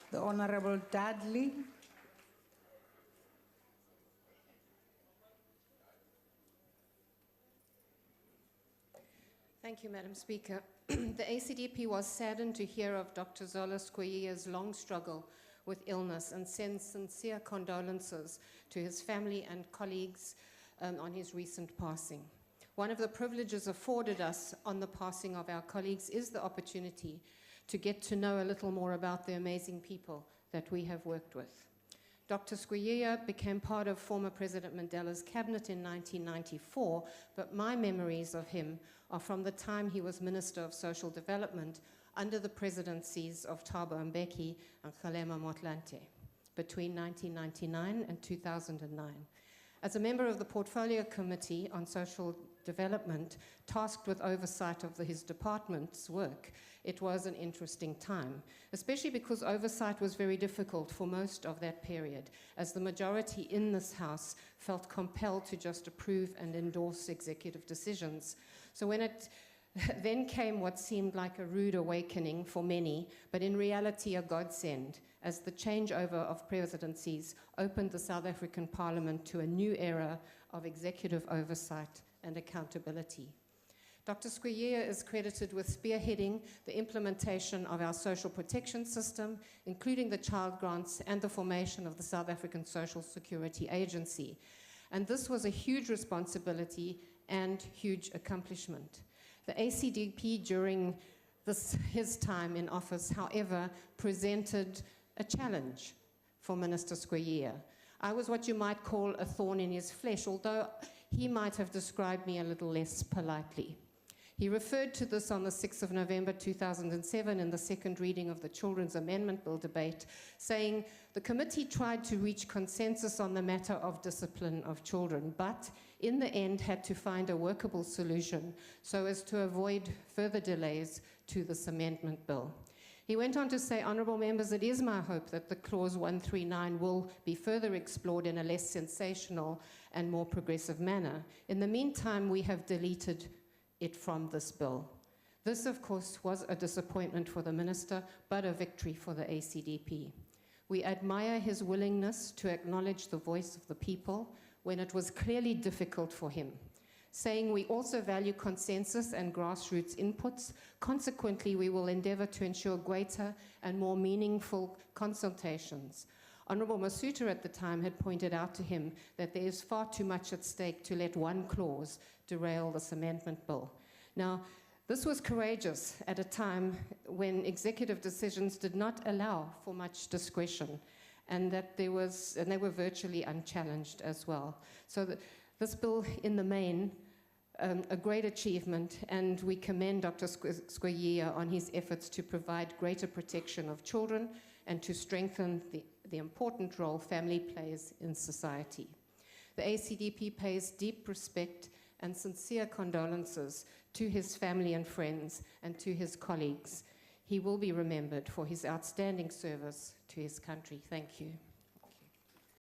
The Honourable Dudley. Thank you, Madam Speaker. The ACDP was saddened to hear of Dr. Zola Skweyiya's long struggle with illness and sends sincere condolences to his family and colleagues on his recent passing. One of the privileges afforded us on the passing of our colleagues is the opportunity to get to know a little more about the amazing people that we have worked with. Dr. Skweyiya became part of former President Mandela's cabinet in 1994, but my memories of him are from the time he was Minister of Social Development under the presidencies of Thabo Mbeki and Kgalema Motlanthe between 1999 and 2009. As a member of the Portfolio Committee on Social Development, tasked with oversight of his department's work, it was an interesting time, especially because oversight was very difficult for most of that period, as the majority in this House felt compelled to just approve and endorse executive decisions. So when it then came what seemed like a rude awakening for many, but in reality a godsend, as the changeover of presidencies opened the South African Parliament to a new era of executive oversight and accountability. Dr. Skweyiya is credited with spearheading the implementation of our social protection system, including the child grants and the formation of the South African Social Security Agency. And this was a huge responsibility and huge accomplishment. The ACDP during his time in office, however, presented a challenge for Minister Skweyiya. I was what you might call a thorn in his flesh, although he might have described me a little less politely. He referred to this on the 6th of November 2007 in the second reading of the Children's Amendment Bill debate, saying, "The committee tried to reach consensus on the matter of discipline of children, but in the end had to find a workable solution so as to avoid further delays to this amendment bill." He went on to say, "Honourable members, it is my hope that the clause 139 will be further explored in a less sensational and more progressive manner. In the meantime, we have deleted it from this bill." This, of course, was a disappointment for the minister, but a victory for the ACDP. We admire his willingness to acknowledge the voice of the people when it was clearly difficult for him, saying we also value consensus and grassroots inputs. Consequently, we will endeavour to ensure greater and more meaningful consultations. Honourable Masuta at the time had pointed out to him that there is far too much at stake to let one clause derail this amendment bill. Now, this was courageous at a time when executive decisions did not allow for much discretion, and that they were virtually unchallenged as well. So this bill, in the main, a great achievement, and we commend Dr. Skweyiya on his efforts to provide greater protection of children and to strengthen the important role family plays in society. The ACDP pays deep respect and sincere condolences to his family and friends and to his colleagues. He will be remembered for his outstanding service to his country. Thank you.